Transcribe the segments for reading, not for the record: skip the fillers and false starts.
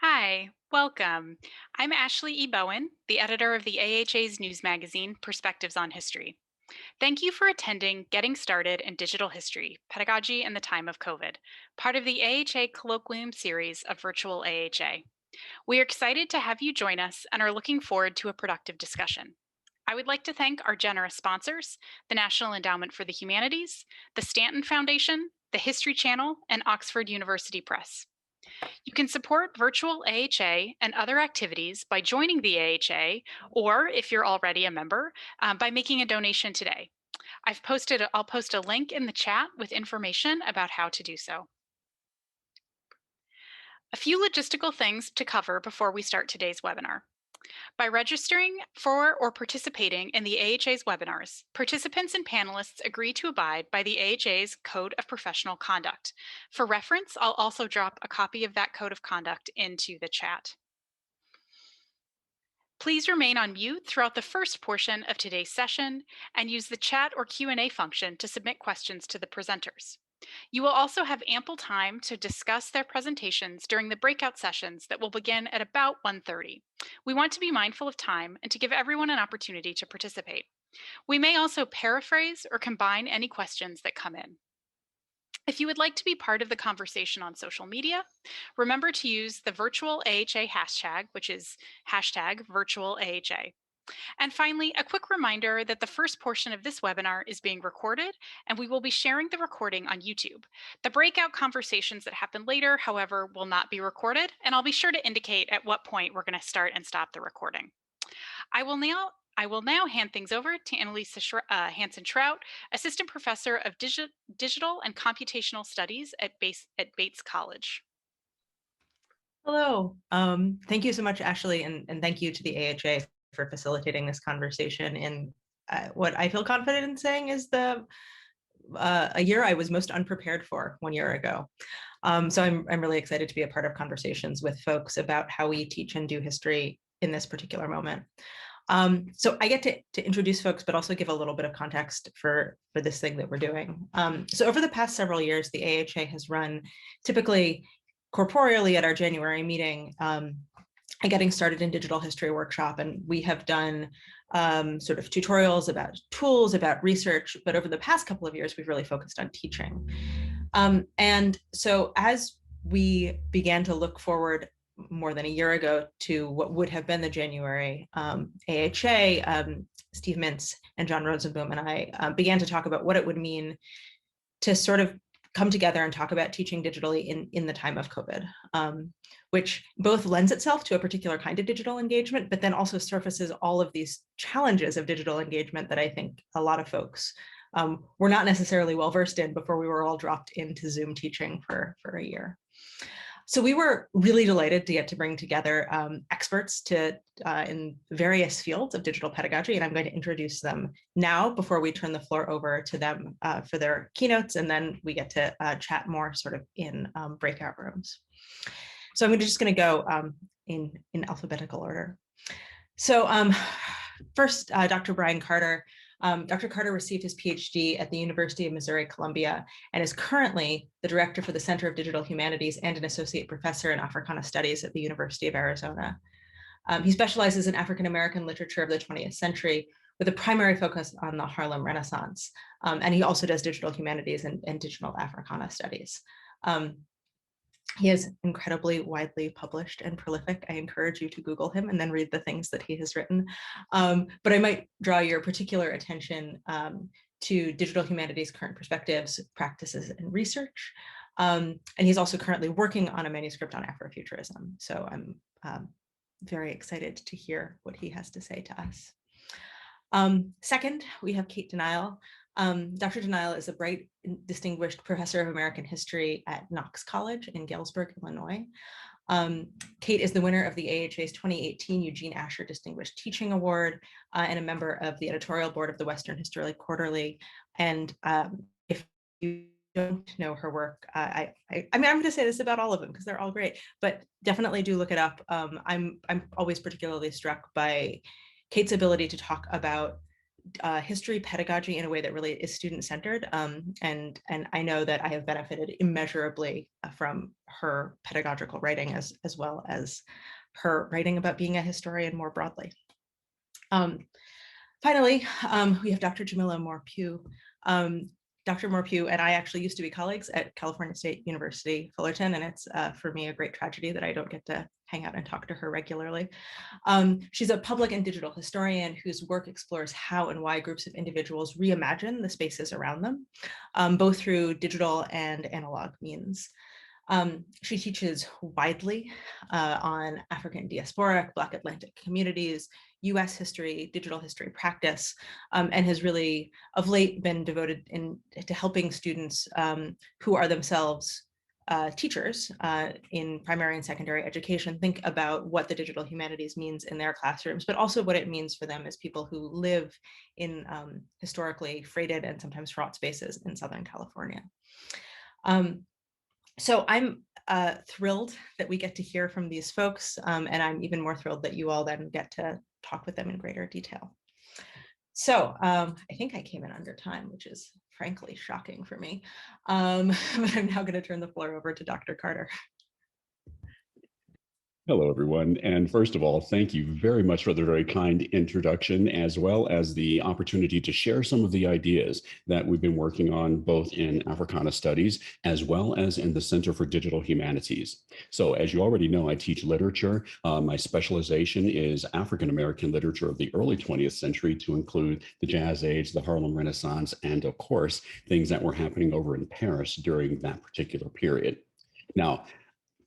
Hi, welcome. I'm Ashley E. Bowen, the editor of the AHA's news magazine, Perspectives on History. Thank you for attending Getting Started in Digital History, Pedagogy in the Time of COVID, part of the AHA Colloquium series of virtual AHA. We are excited to have you join us and are looking forward to a productive discussion. I would like to thank our generous sponsors, the National Endowment for the Humanities, the Stanton Foundation, the History Channel, and Oxford University Press. You can support virtual AHA and other activities by joining the AHA, or if you're already a member, by making a donation today. I'll post a link in the chat with information about how to do so. A few logistical things to cover before we start today's webinar. By registering for or participating in the AHA's webinars, participants and panelists agree to abide by the AHA's Code of Professional Conduct. For reference, I'll also drop a copy of that Code of Conduct into the chat. Please remain on mute throughout the first portion of today's session and use the chat or Q&A function to submit questions to the presenters. You will also have ample time to discuss their presentations during the breakout sessions that will begin at about 1:30. We want to be mindful of time and to give everyone an opportunity to participate. We may also paraphrase or combine any questions that come in. If you would like to be part of the conversation on social media, remember to use the virtual AHA hashtag, which is hashtag virtual AHA. And finally, a quick reminder that the first portion of this webinar is being recorded, and we will be sharing the recording on YouTube. The breakout conversations that happen later, however, will not be recorded, and I'll be sure to indicate at what point we're going to start and stop the recording. I will now hand things over to Annalisa Hanson-Trout, Assistant Professor of Digital and Computational Studies at Bates College. Hello. Thank you so much, Ashley, and thank you to the AHA for facilitating this conversation in what I feel confident in saying is a year I was most unprepared for 1 year ago. So I'm really excited to be a part of conversations with folks about how we teach and do history in this particular moment. So I get to introduce folks, but also give a little bit of context for this thing that we're doing. So over the past several years, the AHA has run typically corporeally at our January meeting, a Getting Started in Digital History workshop, and we have done sort of tutorials about tools, about research, but over the past couple of years, we've really focused on teaching. And so as we began to look forward more than a year ago to what would have been the January AHA, Steve Mintz and John Rosenboom and I began to talk about what it would mean to sort of come together and talk about teaching digitally in the time of COVID, which both lends itself to a particular kind of digital engagement, but then also surfaces all of these challenges of digital engagement that I think a lot of folks were not necessarily well versed in before we were all dropped into Zoom teaching for a year. So we were really delighted to get to bring together experts in various fields of digital pedagogy, and I'm going to introduce them now before we turn the floor over to them for their keynotes, and then we get to chat more sort of in breakout rooms. So I'm just going to go in alphabetical order. So first, Dr. Bryan Carter. Dr. Carter received his PhD at the University of Missouri-Columbia and is currently the director for the Center of Digital Humanities and an associate professor in Africana Studies at the University of Arizona. He specializes in African-American literature of the 20th century with a primary focus on the Harlem Renaissance. And he also does digital humanities and digital Africana studies. He is incredibly widely published and prolific. I encourage you to Google him and then read the things that he has written. But I might draw your particular attention to digital humanities, current perspectives, practices, and research. And he's also currently working on a manuscript on Afrofuturism. So I'm very excited to hear what he has to say to us. Second, we have Cate Denial. Dr. Jamila is a bright, distinguished professor of American history at Knox College in Galesburg, Illinois. Cate is the winner of the AHA's 2018 Eugene Asher Distinguished Teaching Award and a member of the editorial board of the Western Historical Quarterly. And if you don't know her work, I mean, I'm going to say this about all of them because they're all great, but definitely do look it up. I'm always particularly struck by Cate's ability to talk about history pedagogy in a way that really is student-centered. And I know that I have benefited immeasurably from her pedagogical writing as well as her writing about being a historian more broadly. Finally, we have Dr. Jamila Moore-Pewu. Dr. Moore-Pewu and I actually used to be colleagues at California State University, Fullerton, and it's for me a great tragedy that I don't get to hang out and talk to her regularly. She's a public and digital historian whose work explores how and why groups of individuals reimagine the spaces around them, both through digital and analog means. She teaches widely on African diasporic, Black Atlantic communities, US history, digital history practice, and has really of late been devoted to helping students who are themselves teachers in primary and secondary education think about what the digital humanities means in their classrooms, but also what it means for them as people who live in historically freighted and sometimes fraught spaces in Southern California. So I'm thrilled that we get to hear from these folks, and I'm even more thrilled that you all then get to talk with them in greater detail. So I think I came in under time, which is frankly shocking for me. But I'm now going to turn the floor over to Dr. Carter. Hello, everyone. And first of all, thank you very much for the very kind introduction, as well as the opportunity to share some of the ideas that we've been working on both in Africana Studies, as well as in the Center for Digital Humanities. So as you already know, I teach literature. My specialization is African American literature of the early 20th century to include the Jazz Age, the Harlem Renaissance, and of course, things that were happening over in Paris during that particular period. Now,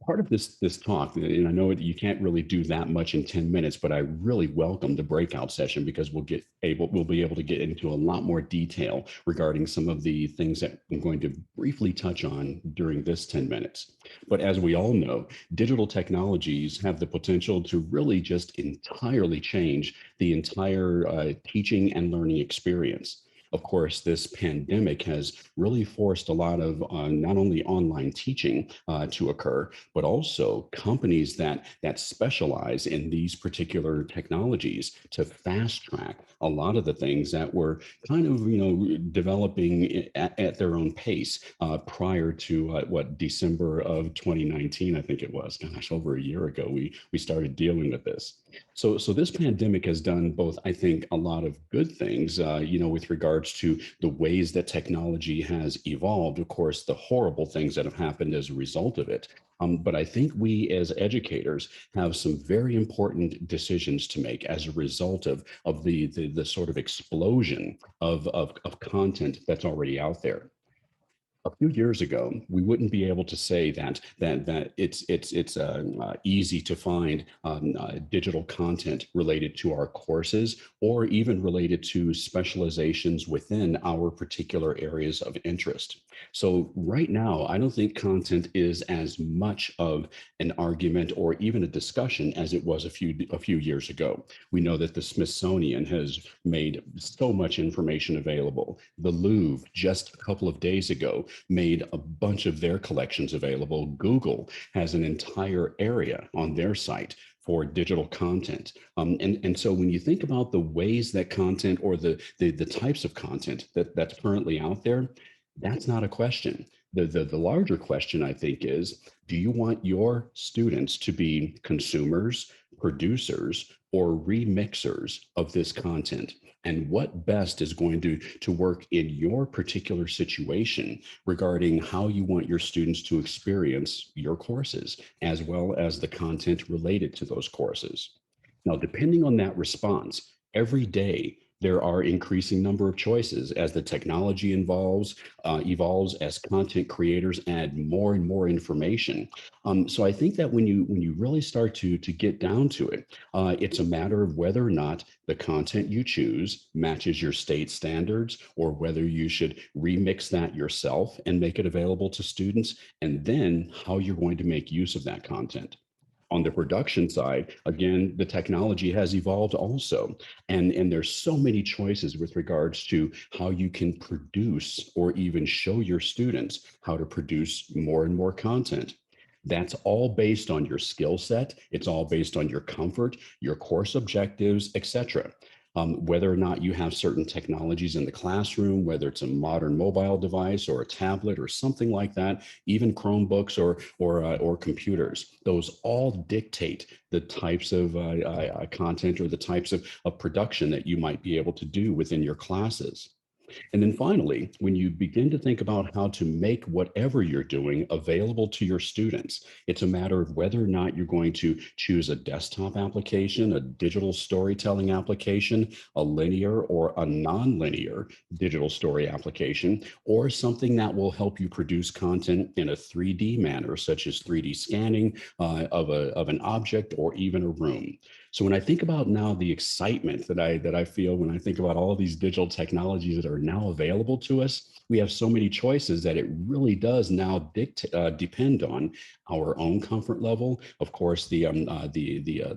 part of this talk, and I know you can't really do that much in 10 minutes, but I really welcome the breakout session because we'll be able to get into a lot more detail regarding some of the things that I'm going to briefly touch on during this 10 minutes. But as we all know, digital technologies have the potential to really just entirely change the entire teaching and learning experience. Of course, this pandemic has really forced a lot of not only online teaching to occur, but also companies that specialize in these particular technologies to fast track a lot of the things that were kind of, developing at their own pace prior to December of 2019, I think it was. Gosh, over a year ago, we started dealing with this. So this pandemic has done both, I think, a lot of good things, with regards to the ways that technology has evolved. Of course, the horrible things that have happened as a result of it. But I think we as educators have some very important decisions to make as a result of the sort of explosion of content that's already out there. A few years ago, we wouldn't be able to say that it's easy to find digital content related to our courses or even related to specializations within our particular areas of interest. So right now, I don't think content is as much of an argument or even a discussion as it was a few years ago. We know that the Smithsonian has made so much information available. The Louvre just a couple of days ago made a bunch of their collections available. Google has an entire area on their site for digital content. And so when you think about the ways that content or the types of content that's currently out there, that's not a question. The larger question, I think, is, do you want your students to be consumers, producers, or remixers of this content? And what best is going to work in your particular situation regarding how you want your students to experience your courses, as well as the content related to those courses? Now, depending on that response, every day there are increasing number of choices as the technology evolves, as content creators add more and more information. So I think that when you really start to get down to it, it's a matter of whether or not the content you choose matches your state standards, or whether you should remix that yourself and make it available to students, and then how you're going to make use of that content. On the production side, again, the technology has evolved also. And there's so many choices with regards to how you can produce or even show your students how to produce more and more content. That's all based on your skill set. It's all based on your comfort, your course objectives, etc. Whether or not you have certain technologies in the classroom, whether it's a modern mobile device or a tablet or something like that, even Chromebooks or computers, those all dictate the types of content or the types of production that you might be able to do within your classes. And then finally, when you begin to think about how to make whatever you're doing available to your students, it's a matter of whether or not you're going to choose a desktop application, a digital storytelling application, a linear or a nonlinear digital story application, or something that will help you produce content in a 3D manner, such as 3D scanning of an object or even a room. So when I think about now the excitement that I feel when I think about all of these digital technologies that are now available to us, we have so many choices that it really does now depend on our own comfort level. Of course, the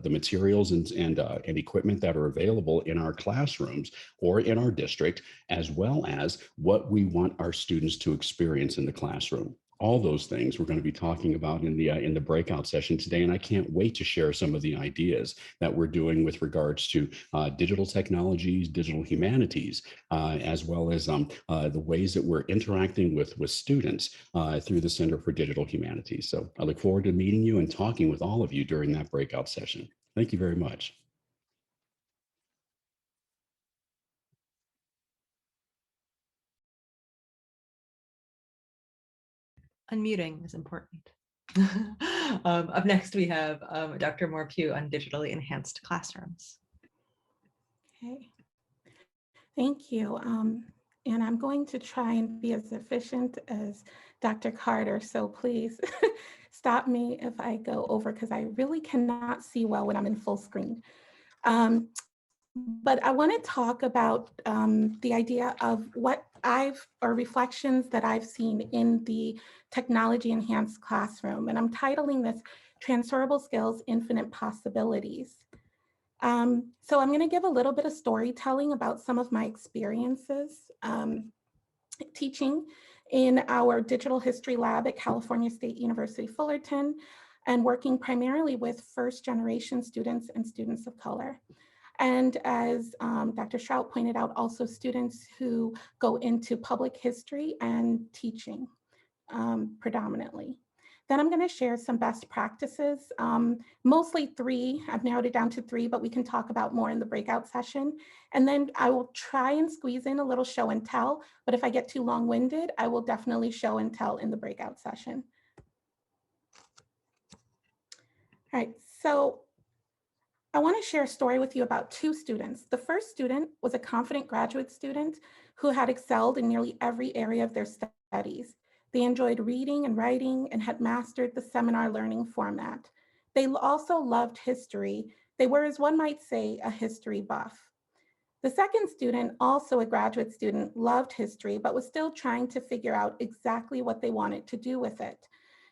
materials and equipment that are available in our classrooms or in our district, as well as what we want our students to experience in the classroom. All those things we're going to be talking about in the breakout session today, and I can't wait to share some of the ideas that we're doing with regards to digital technologies, digital humanities, as well as the ways that we're interacting with students through the Center for Digital Humanities. So I look forward to meeting you and talking with all of you during that breakout session. Thank you very much. Unmuting is important. Up next, we have Dr. Moore-Pewu on digitally enhanced classrooms. Okay, thank you. And I'm going to try and be as efficient as Dr. Carter, so please stop me if I go over because I really cannot see well when I'm in full screen. But I want to talk about the idea of or reflections that I've seen in the technology enhanced classroom. And I'm titling this Transferable Skills, Infinite Possibilities. So I'm going to give a little bit of storytelling about some of my experiences teaching in our digital history lab at California State University, Fullerton, and working primarily with first generation students and students of color. And as Dr. Strout pointed out, also students who go into public history and teaching predominantly. Then I'm going to share some best practices, mostly 3. I've narrowed it down to 3, but we can talk about more in the breakout session. And then I will try and squeeze in a little show and tell, but if I get too long-winded, I will definitely show and tell in the breakout session. All right, so I want to share a story with you about 2 students. The first student was a confident graduate student who had excelled in nearly every area of their studies. They enjoyed reading and writing and had mastered the seminar learning format. They also loved history. They were, as one might say, a history buff. The second student, also a graduate student, loved history, but was still trying to figure out exactly what they wanted to do with it.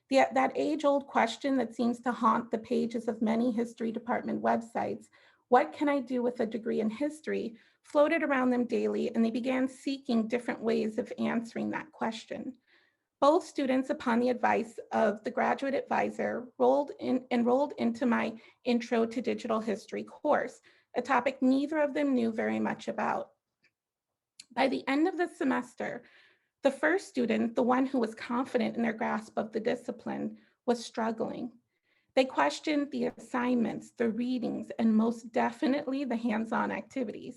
That age-old question that seems to haunt the pages of many history department websites, what can I do with a degree in history, floated around them daily, and they began seeking different ways of answering that question. Both students, upon the advice of the graduate advisor, enrolled into my Intro to Digital History course, a topic neither of them knew very much about. By the end of the semester, the first student, the one who was confident in their grasp of the discipline, was struggling. They questioned the assignments, the readings, and most definitely the hands-on activities.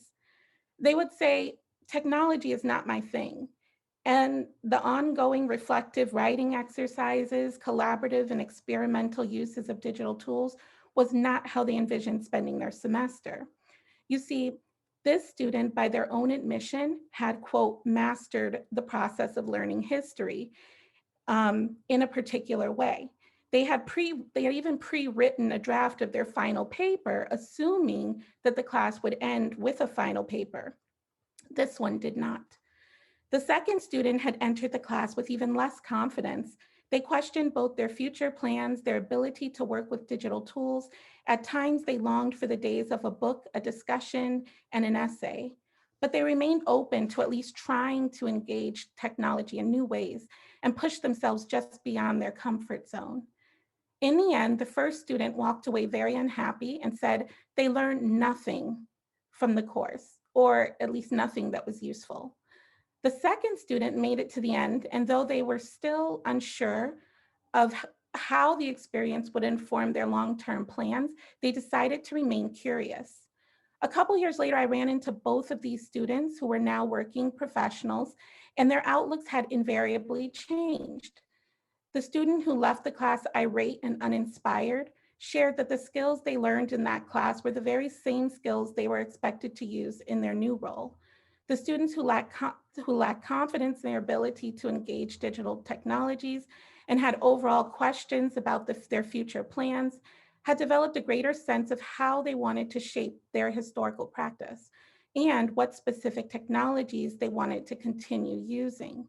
They would say, technology is not my thing. And the ongoing reflective writing exercises, collaborative and experimental uses of digital tools was not how they envisioned spending their semester. You see, this student, by their own admission, had, quote, mastered the process of learning history in a particular way. They had even pre-written a draft of their final paper, assuming that the class would end with a final paper. This one did not. The second student had entered the class with even less confidence. They questioned both their future plans, their ability to work with digital tools. At times, they longed for the days of a book, a discussion, and an essay. But they remained open to at least trying to engage technology in new ways and push themselves just beyond their comfort zone. In the end, the first student walked away very unhappy and said they learned nothing from the course, or at least nothing that was useful. The second student made it to the end, and though they were still unsure of how the experience would inform their long-term plans, they decided to remain curious. A couple years later, I ran into both of these students who were now working professionals, and their outlooks had invariably changed. The student who left the class irate and uninspired shared that the skills they learned in that class were the very same skills they were expected to use in their new role. The students who lacked confidence in their ability to engage digital technologies and had overall questions about their future plans had developed a greater sense of how they wanted to shape their historical practice and what specific technologies they wanted to continue using.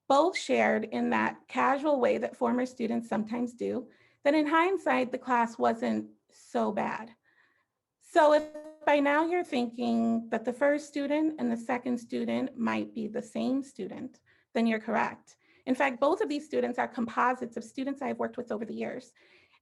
Both shared in that casual way that former students sometimes do, that in hindsight, the class wasn't so bad. So if by now you're thinking that the first student and the second student might be the same student, then you're correct. In fact, both of these students are composites of students I've worked with over the years.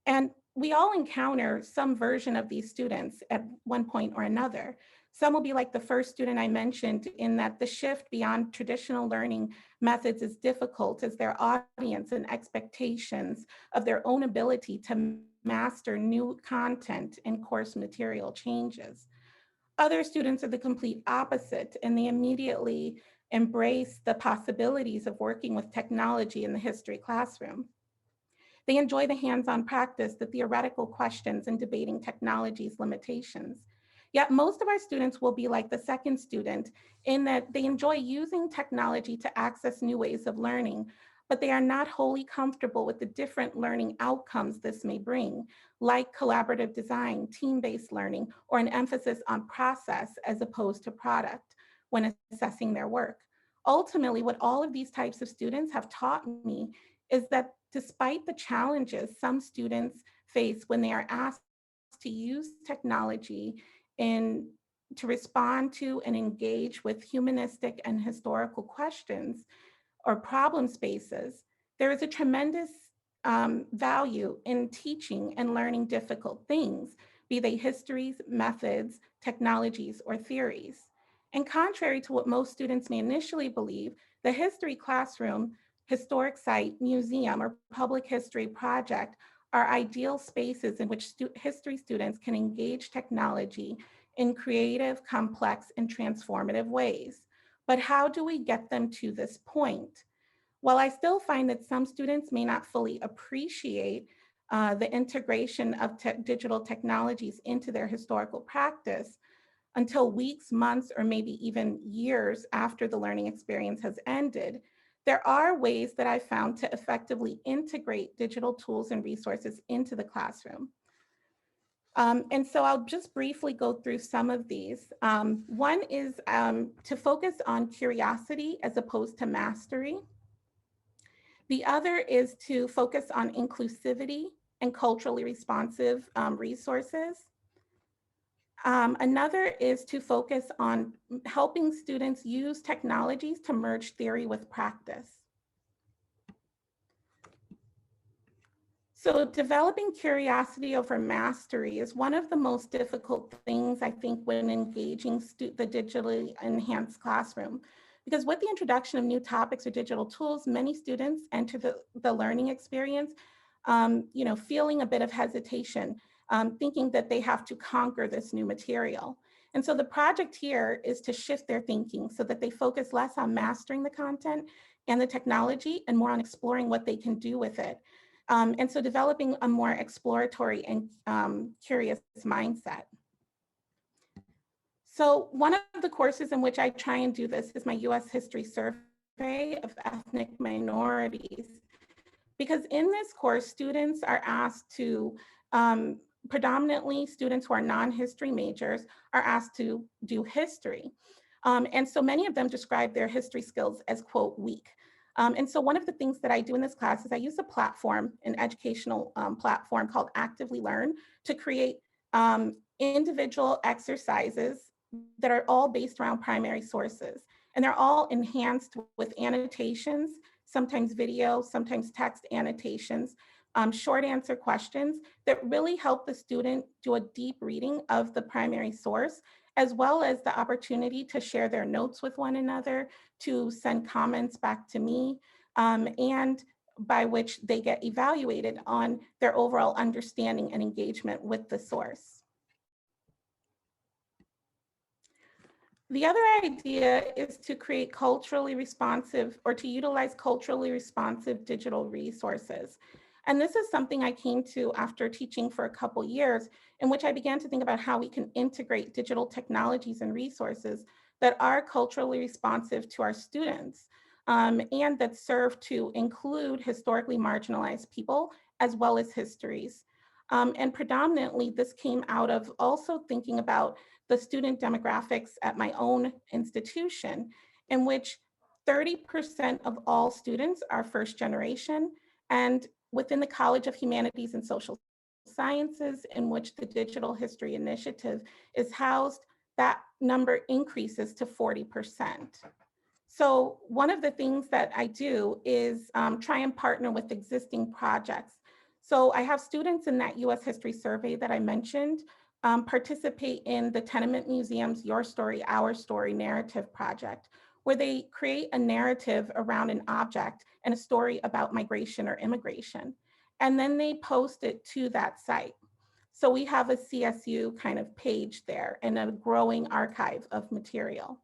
And we all encounter some version of these students at one point or another. Some will be like the first student I mentioned, in that the shift beyond traditional learning methods is difficult as their audience and expectations of their own ability to master new content and course material changes. Other students are the complete opposite, and they immediately embrace the possibilities of working with technology in the history classroom. They enjoy the hands-on practice, the theoretical questions, and debating technology's limitations. Yet most of our students will be like the second student in that they enjoy using technology to access new ways of learning, but they are not wholly comfortable with the different learning outcomes this may bring, like collaborative design, team-based learning, or an emphasis on process as opposed to product when assessing their work. Ultimately, what all of these types of students have taught me is that despite the challenges some students face when they are asked to use technology to respond to and engage with humanistic and historical questions or problem spaces, there is a tremendous value in teaching and learning difficult things, be they histories, methods, technologies, or theories. And contrary to what most students may initially believe, the history classroom, historic site, museum, or public history project are ideal spaces in which history students can engage technology in creative, complex, and transformative ways. But how do we get them to this point? While I still find that some students may not fully appreciate the integration of digital technologies into their historical practice until weeks, months, or maybe even years after the learning experience has ended, there are ways that I found to effectively integrate digital tools and resources into the classroom. And so I'll just briefly go through some of these. One is to focus on curiosity as opposed to mastery. The other is to focus on inclusivity and culturally responsive resources. Another is to focus on helping students use technologies to merge theory with practice. So developing curiosity over mastery is one of the most difficult things, I think, when engaging the digitally enhanced classroom. Because with the introduction of new topics or digital tools, many students enter the learning experience, feeling a bit of hesitation, thinking that they have to conquer this new material. And so the project here is to shift their thinking so that they focus less on mastering the content and the technology and more on exploring what they can do with it. And so developing a more exploratory and curious mindset. So one of the courses in which I try and do this is my US History Survey of Ethnic Minorities. Because in this course, students are asked to, predominantly students who are non-history majors are asked to do history. And so many of them describe their history skills as, quote, weak. And so one of the things that I do in this class is I use a platform, an educational platform called Actively Learn, to create individual exercises that are all based around primary sources. And they're all enhanced with annotations, sometimes video, sometimes text annotations, short answer questions that really help the student do a deep reading of the primary source as well as the opportunity to share their notes with one another, to send comments back to me, and by which they get evaluated on their overall understanding and engagement with the source. The other idea is to create culturally responsive, or to utilize culturally responsive digital resources. And this is something I came to after teaching for a couple years, in which I began to think about how we can integrate digital technologies and resources that are culturally responsive to our students, and that serve to include historically marginalized people as well as histories. And predominantly, this came out of also thinking about the student demographics at my own institution, in which 30% of all students are first generation. And within the College of Humanities and Social Sciences, in which the Digital History Initiative is housed, that number increases to 40%. So one of the things that I do is try and partner with existing projects. So I have students in that US History Survey that I mentioned participate in the Tenement Museum's Your Story, Our Story narrative project, where they create a narrative around an object and a story about migration or immigration. And then they post it to that site. So we have a CSU kind of page there and a growing archive of material.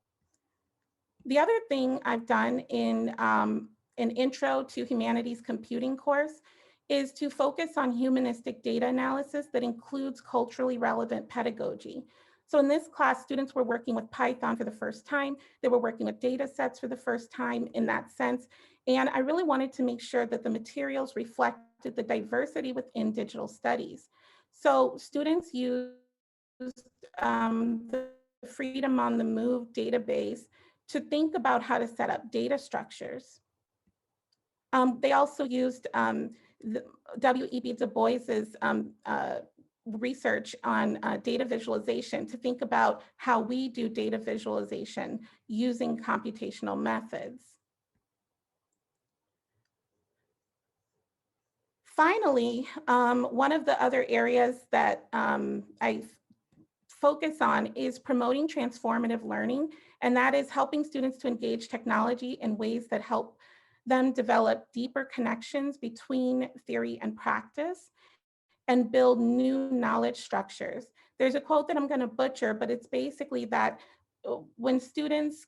The other thing I've done in an intro to humanities computing course is to focus on humanistic data analysis that includes culturally relevant pedagogy. So in this class, students were working with Python for the first time. They were working with data sets for the first time in that sense. And I really wanted to make sure that the materials reflected the diversity within digital studies. So students used the Freedom on the Move database to think about how to set up data structures. They also used W.E.B. Du Bois's research on data visualization to think about how we do data visualization using computational methods. Finally, one of the other areas that I focus on is promoting transformative learning, and that is helping students to engage technology in ways that help them develop deeper connections between theory and practice and build new knowledge structures. There's a quote that I'm going to butcher, but it's basically that when students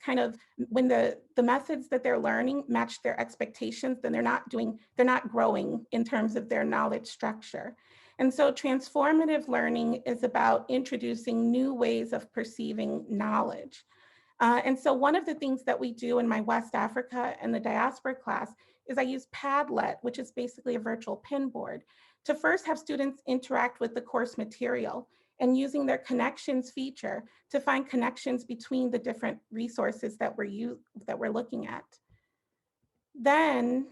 when the methods that they're learning match their expectations, then they're not growing in terms of their knowledge structure. And so transformative learning is about introducing new ways of perceiving knowledge. And so one of the things that we do in my West Africa and the diaspora class is I use Padlet, which is basically a virtual pinboard, to first have students interact with the course material and using their connections feature to find connections between the different resources that we're looking at. Then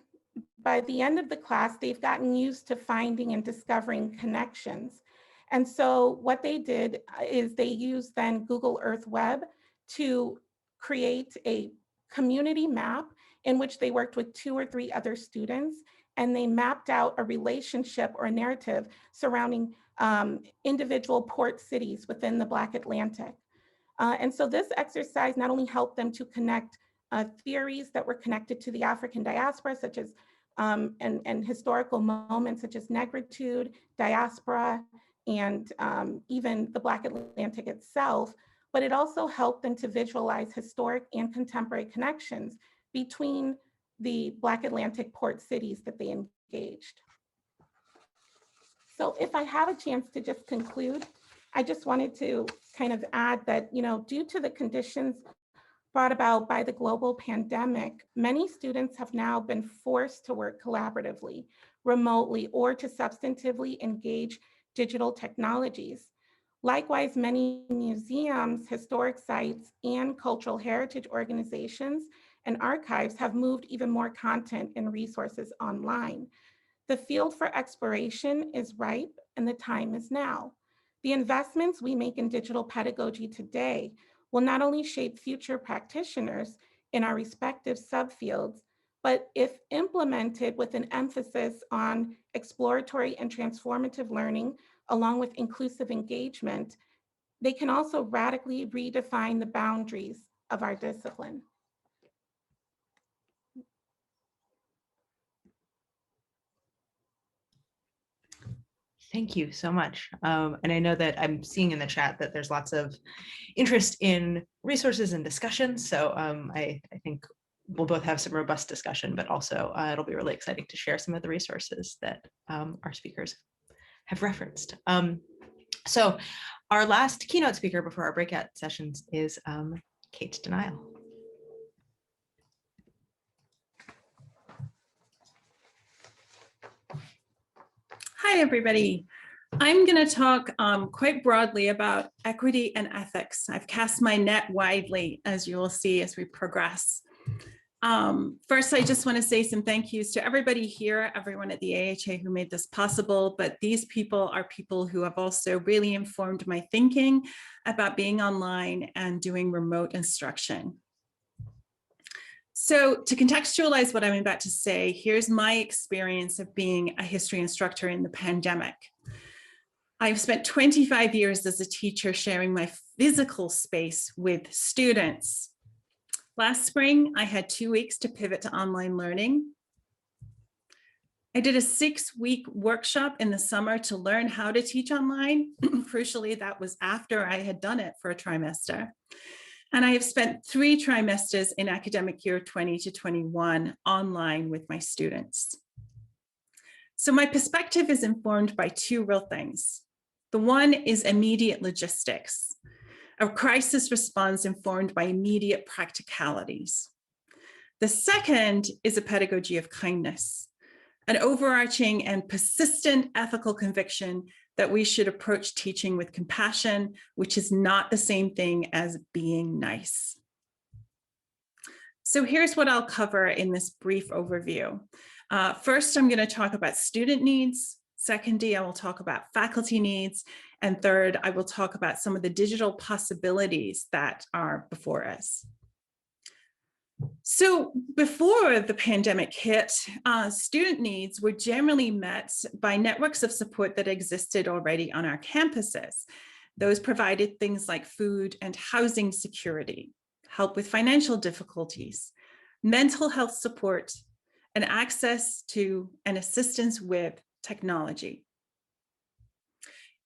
by the end of the class, they've gotten used to finding and discovering connections. And so what they did is they used then Google Earth Web to create a community map in which they worked with 2 or 3 other students, and they mapped out a relationship or a narrative surrounding individual port cities within the Black Atlantic. And so this exercise not only helped them to connect theories that were connected to the African diaspora, such as and historical moments such as negritude, diaspora, and even the Black Atlantic itself, but it also helped them to visualize historic and contemporary connections between the Black Atlantic port cities that they engaged. So if I have a chance to just conclude, I just wanted to kind of add that, due to the conditions brought about by the global pandemic, many students have now been forced to work collaboratively, remotely, or to substantively engage digital technologies. Likewise, many museums, historic sites, and cultural heritage organizations and archives have moved even more content and resources online. The field for exploration is ripe and the time is now. The investments we make in digital pedagogy today will not only shape future practitioners in our respective subfields, but if implemented with an emphasis on exploratory and transformative learning, along with inclusive engagement, they can also radically redefine the boundaries of our discipline. Thank you so much. And I know that I'm seeing in the chat that there's lots of interest in resources and discussion. So I think we'll both have some robust discussion, but also it'll be really exciting to share some of the resources that our speakers have referenced. So our last keynote speaker before our breakout sessions is Cate Denial. Hi, everybody. I'm going to talk quite broadly about equity and ethics. I've cast my net widely, as you will see as we progress. First, I just want to say some thank yous to everybody here, everyone at the AHA who made this possible, but these people are people who have also really informed my thinking about being online and doing remote instruction. So to contextualize what I'm about to say, here's my experience of being a history instructor in the pandemic. I've spent 25 years as a teacher sharing my physical space with students. Last spring, I had 2 weeks to pivot to online learning. I did a 6-week workshop in the summer to learn how to teach online. Crucially, that was after I had done it for a trimester. And I have spent 3 trimesters in academic year 20 to 21 online with my students. So my perspective is informed by 2 real things. The one is immediate logistics, a crisis response informed by immediate practicalities. The second is a pedagogy of kindness, an overarching and persistent ethical conviction that we should approach teaching with compassion, which is not the same thing as being nice. So here's what I'll cover in this brief overview. First, I'm going to talk about student needs. Secondly, I will talk about faculty needs. And third, I will talk about some of the digital possibilities that are before us. So before the pandemic hit, student needs were generally met by networks of support that existed already on our campuses. Those provided things like food and housing security, help with financial difficulties, mental health support, and access to and assistance with technology.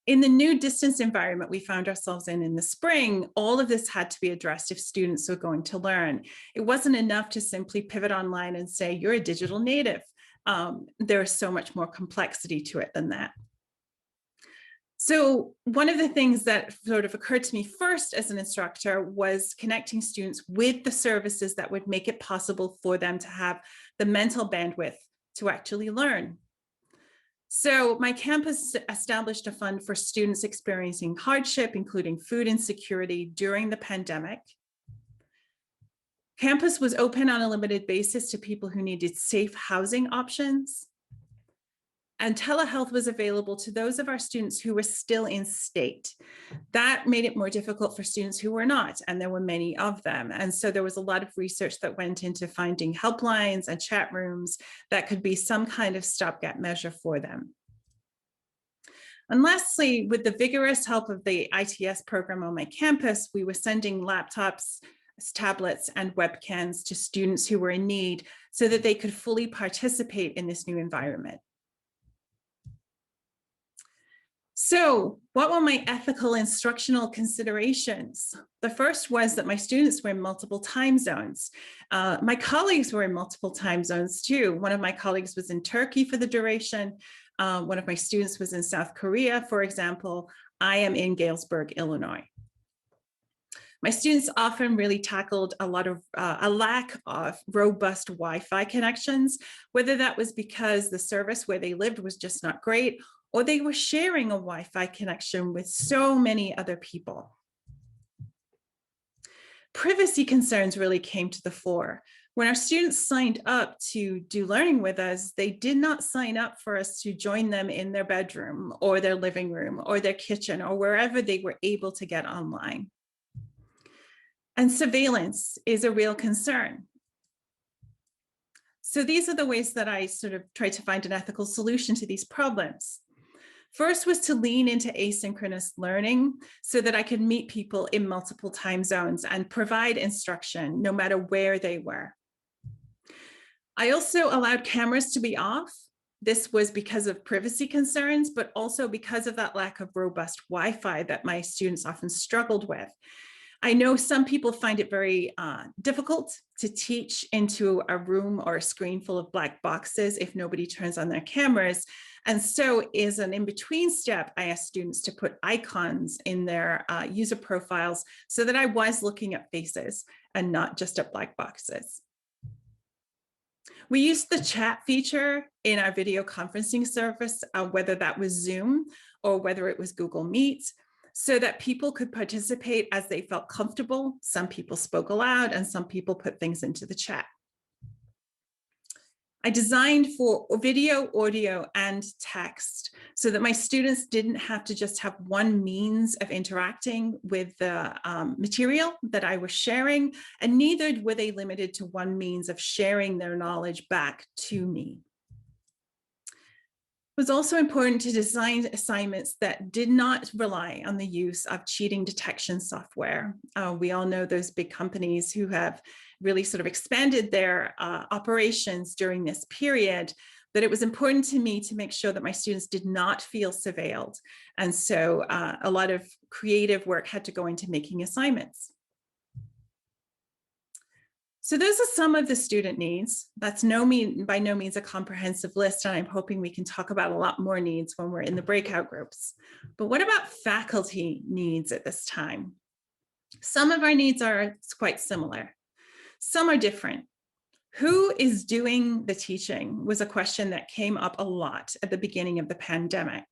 In the new distance environment we found ourselves in the spring, all of this had to be addressed if students were going to learn. It wasn't enough to simply pivot online and say, you're a digital native. There is so much more complexity to it than that. So one of the things that sort of occurred to me first as an instructor was connecting students with the services that would make it possible for them to have the mental bandwidth to actually learn. So my campus established a fund for students experiencing hardship, including food insecurity during the pandemic. Campus was open on a limited basis to people who needed safe housing options. And telehealth was available to those of our students who were still in state. That made it more difficult for students who were not, and there were many of them. And so there was a lot of research that went into finding helplines and chat rooms that could be some kind of stopgap measure for them. And lastly, with the vigorous help of the ITS program on my campus, we were sending laptops, tablets, and webcams to students who were in need so that they could fully participate in this new environment. So what were my ethical instructional considerations? The first was that my students were in multiple time zones. My colleagues were in multiple time zones too. One of my colleagues was in Turkey for the duration. One of my students was in South Korea, for example. I am in Galesburg, Illinois. My students often really tackled a lack of robust Wi-Fi connections, whether that was because the service where they lived was just not great, or they were sharing a Wi-Fi connection with so many other people. Privacy concerns really came to the fore. When our students signed up to do learning with us, they did not sign up for us to join them in their bedroom or their living room or their kitchen or wherever they were able to get online. And surveillance is a real concern. So these are the ways that I sort of try to find an ethical solution to these problems. First was to lean into asynchronous learning so that I could meet people in multiple time zones and provide instruction no matter where they were. I also allowed cameras to be off. This was because of privacy concerns, but also because of that lack of robust Wi-Fi that my students often struggled with. I know some people find it very difficult to teach into a room or a screen full of black boxes if nobody turns on their cameras. And so as an in-between step, I asked students to put icons in their user profiles so that I was looking at faces and not just at black boxes. We used the chat feature in our video conferencing service, whether that was Zoom or whether it was Google Meet, so that people could participate as they felt comfortable. Some people spoke aloud and some people put things into the chat. I designed for video, audio, and text so that my students didn't have to just have one means of interacting with the material that I was sharing, and neither were they limited to one means of sharing their knowledge back to me. It was also important to design assignments that did not rely on the use of cheating detection software. We all know those big companies who have really sort of expanded their operations during this period, but it was important to me to make sure that my students did not feel surveilled. And so a lot of creative work had to go into making assignments. So those are some of the student needs. That's by no means a comprehensive list, and I'm hoping we can talk about a lot more needs when we're in the breakout groups. But what about faculty needs at this time? Some of our needs are quite similar. Some are different. Who is doing the teaching was a question that came up a lot at the beginning of the pandemic.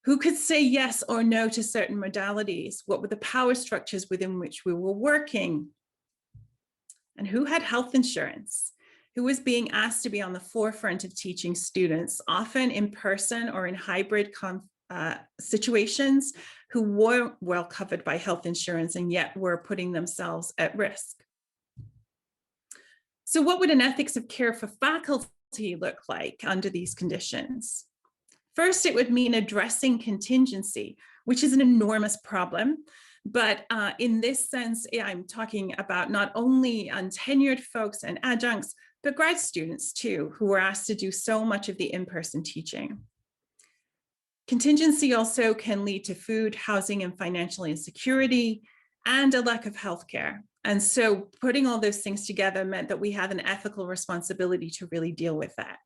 Who could say yes or no to certain modalities? What were the power structures within which we were working? And who had health insurance? Who was being asked to be on the forefront of teaching students, often in person or in hybrid situations, who weren't well covered by health insurance and yet were putting themselves at risk? So what would an ethics of care for faculty look like under these conditions? First, it would mean addressing contingency, which is an enormous problem. But in this sense, I'm talking about not only untenured folks and adjuncts, but grad students too, who were asked to do so much of the in-person teaching. Contingency also can lead to food, housing, and financial insecurity, and a lack of healthcare. And so putting all those things together meant that we had an ethical responsibility to really deal with that.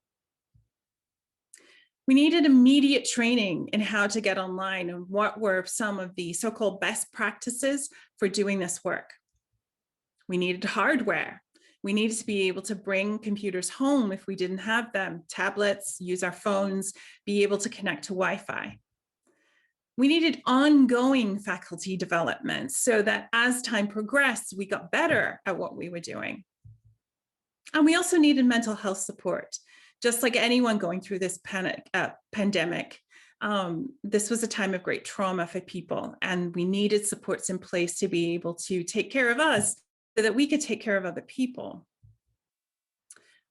We needed immediate training in how to get online and what were some of the so-called best practices for doing this work. We needed hardware. We needed to be able to bring computers home if we didn't have them, tablets, use our phones, be able to connect to Wi-Fi. We needed ongoing faculty development so that as time progressed, we got better at what we were doing. And we also needed mental health support. Just like anyone going through this pandemic, this was a time of great trauma for people, and we needed supports in place to be able to take care of us so that we could take care of other people.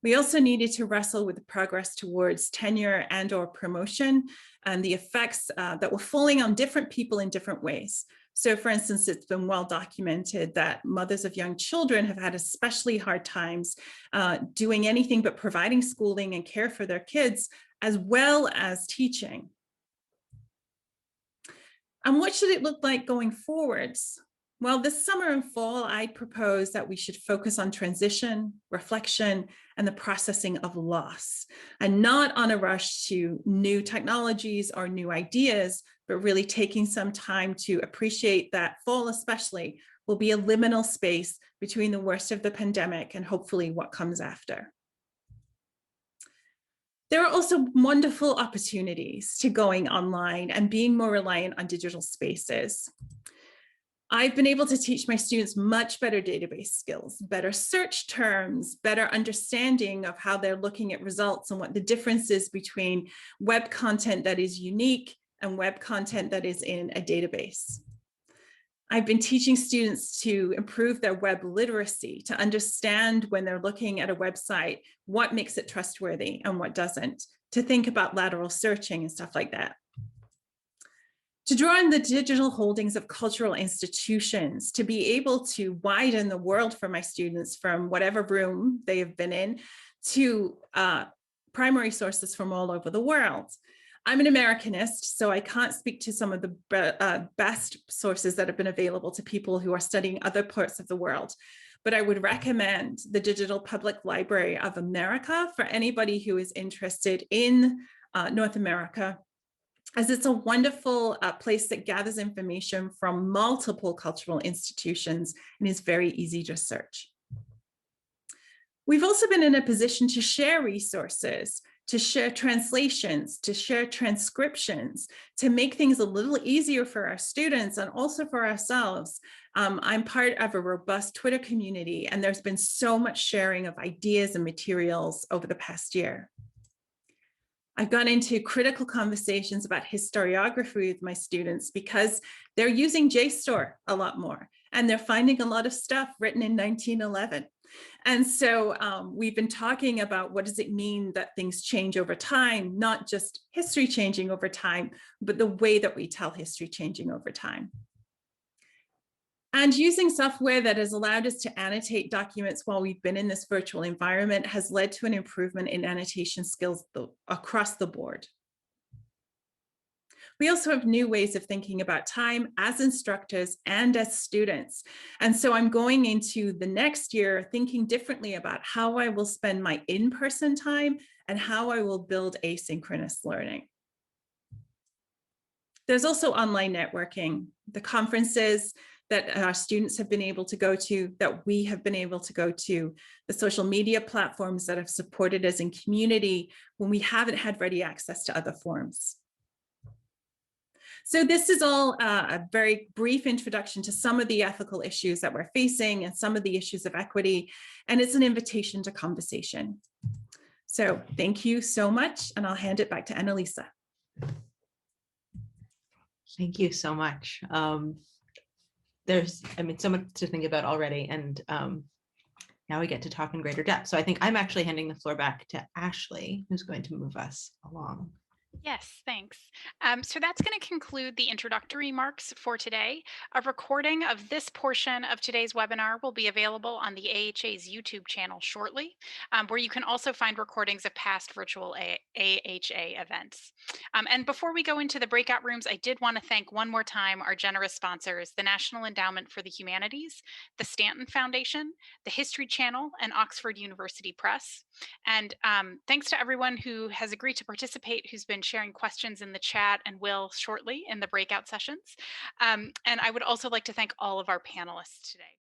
We also needed to wrestle with the progress towards tenure and or promotion and the effects that were falling on different people in different ways. So for instance, it's been well documented that mothers of young children have had especially hard times doing anything but providing schooling and care for their kids, as well as teaching. And what should it look like going forwards? Well, this summer and fall, I propose that we should focus on transition, reflection, and the processing of loss, and not on a rush to new technologies or new ideas, but really taking some time to appreciate that fall especially will be a liminal space between the worst of the pandemic and hopefully what comes after. There are also wonderful opportunities to going online and being more reliant on digital spaces. I've been able to teach my students much better database skills, better search terms, better understanding of how they're looking at results and what the difference is between web content that is unique and web content that is in a database. I've been teaching students to improve their web literacy, to understand when they're looking at a website, what makes it trustworthy and what doesn't, to think about lateral searching and stuff like that. To draw on the digital holdings of cultural institutions to be able to widen the world for my students from whatever room they have been in to primary sources from all over the world. I'm an Americanist, so I can't speak to some of the best sources that have been available to people who are studying other parts of the world. But I would recommend the Digital Public Library of America for anybody who is interested in North America, as it's a wonderful place that gathers information from multiple cultural institutions and is very easy to search. We've also been in a position to share resources, to share translations, to share transcriptions, to make things a little easier for our students and also for ourselves. I'm part of a robust Twitter community, and there's been so much sharing of ideas and materials over the past year. I've gone into critical conversations about historiography with my students because they're using JSTOR a lot more, and they're finding a lot of stuff written in 1911. And so we've been talking about what does it mean that things change over time, not just history changing over time, but the way that we tell history changing over time. And using software that has allowed us to annotate documents while we've been in this virtual environment has led to an improvement in annotation skills across the board. We also have new ways of thinking about time as instructors and as students. And so I'm going into the next year thinking differently about how I will spend my in-person time and how I will build asynchronous learning. There's also online networking, the conferences that our students have been able to go to, that we have been able to go to, the social media platforms that have supported us in community when we haven't had ready access to other forums. So this is all a very brief introduction to some of the ethical issues that we're facing and some of the issues of equity, and it's an invitation to conversation. So thank you so much, and I'll hand it back to Annalisa. Thank you so much. There's, so much to think about already, and now we get to talk in greater depth. So I think I'm actually handing the floor back to Ashley, who's going to move us along. Yes, thanks. So that's going to conclude the introductory remarks for today. A recording of this portion of today's webinar will be available on the AHA's YouTube channel shortly, where you can also find recordings of past virtual AHA events. And before we go into the breakout rooms, I did want to thank one more time our generous sponsors, the National Endowment for the Humanities, the Stanton Foundation, the History Channel, and Oxford University Press. And thanks to everyone who has agreed to participate, who's been sharing questions in the chat and will shortly in the breakout sessions. And I would also like to thank all of our panelists today.